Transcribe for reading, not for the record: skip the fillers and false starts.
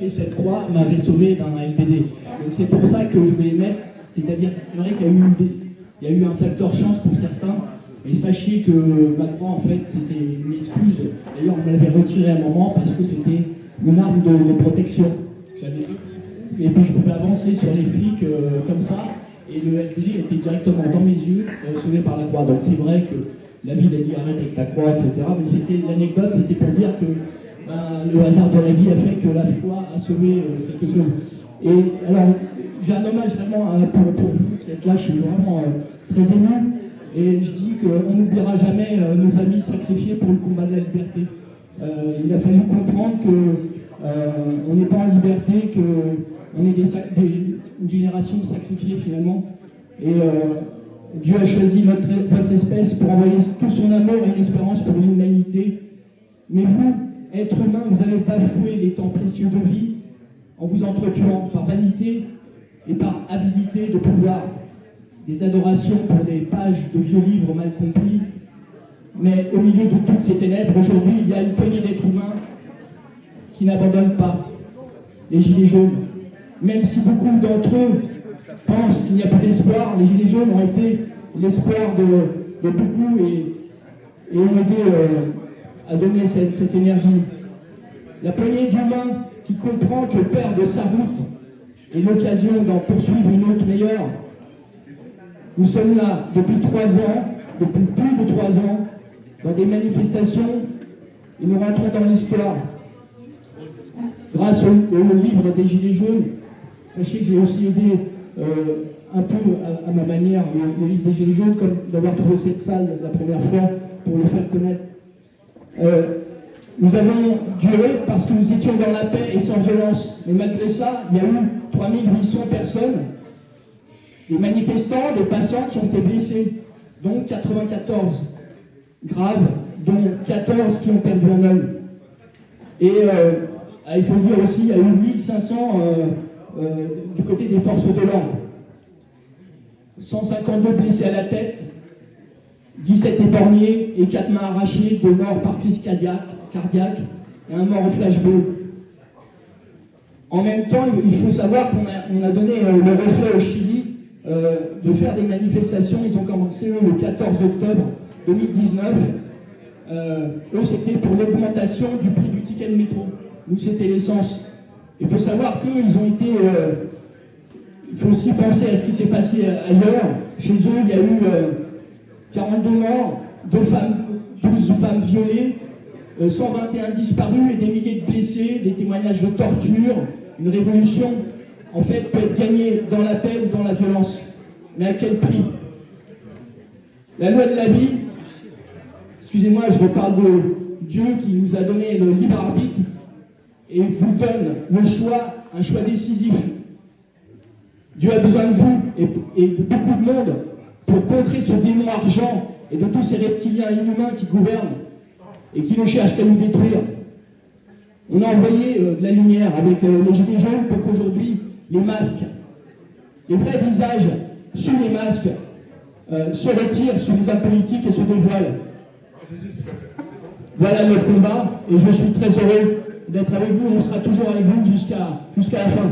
Et cette croix m'avait sauvé dans un LBD. Donc c'est pour ça que je voulais mettre, c'est-à-dire que c'est vrai qu'il y a eu un facteur chance pour certains, mais sachez que ma croix en fait c'était une excuse. D'ailleurs on me l'avait retirée à un moment parce que c'était une arme de protection. Et puis je pouvais avancer sur les flics comme ça, et le LBD était directement dans mes yeux, sauvé par la croix. Donc c'est vrai que la ville a dit arrête avec ta croix, etc. Mais c'était l'anecdote, c'était pour dire que le hasard de la vie a fait que la foi a sauvé quelque chose. Et alors, j'ai un hommage vraiment pour vous qui êtes là, je suis vraiment très ému. Et je dis qu'on n'oubliera jamais nos amis sacrifiés pour le combat de la liberté. Il a fallu comprendre qu'on n'est pas en liberté, qu'on est une génération sacrifiée finalement. Et Dieu a choisi votre espèce pour envoyer tout son amour et une espérance pour l'humanité. Mais vous, être humain, vous avez bafoué les temps précieux de vie en vous entretuant par vanité et par avidité de pouvoir, des adorations pour des pages de vieux livres mal compris. Mais au milieu de toutes ces ténèbres, aujourd'hui, il y a une poignée d'êtres humains qui n'abandonnent pas les gilets jaunes. Même si beaucoup d'entre eux pensent qu'il n'y a plus d'espoir, les gilets jaunes ont été l'espoir de beaucoup et ont aidé à donner cette énergie. La poignée d'humains qui comprend que perdre sa route est l'occasion d'en poursuivre une autre meilleure. Nous sommes là depuis 3 ans, depuis plus de 3 ans, dans des manifestations et nous rentrons dans l'histoire. Grâce au livre des Gilets jaunes, sachez que j'ai aussi aidé un peu à ma manière le livre des Gilets jaunes, comme d'avoir trouvé cette salle la première fois pour le faire connaître. Nous avons duré parce que nous étions dans la paix et sans violence. Mais malgré ça, il y a eu 3800 personnes, des manifestants, des passants qui ont été blessés, dont 94 graves, dont 14 qui ont perdu un œil. Et il faut dire aussi, il y a eu 1500 du côté des forces de l'ordre. 152 blessés à la tête, 17 éborgnés et 4 mains arrachées, 2 morts par crise cardiaque et un mort au flashball. En même temps, il faut savoir qu'on a donné le reflet au Chili de faire des manifestations. Ils ont commencé le 14 octobre 2019. Eux, c'était pour l'augmentation du prix du ticket de métro. Nous, c'était l'essence. Il faut savoir qu'ils ont été... il faut aussi penser à ce qui s'est passé ailleurs. Chez eux, il y a eu 42 morts, 12 femmes violées, 121 disparus et des milliers de blessés, des témoignages de torture. Une révolution, en fait, peut être gagnée dans la paix ou dans la violence. Mais à quel prix? La loi de la vie, excusez-moi, je reparle de Dieu qui nous a donné le libre arbitre et vous donne le choix, un choix décisif. Dieu a besoin de vous et de beaucoup de monde pour contrer ce démon argent et de tous ces reptiliens inhumains qui gouvernent et qui ne cherchent qu'à nous détruire. On a envoyé de la lumière avec les gilets jaunes pour qu'aujourd'hui les masques, les vrais visages sous les masques se retirent sous les hommes politiques et se dévoilent. Voilà notre combat et je suis très heureux d'être avec vous. On sera toujours avec vous jusqu'à la fin.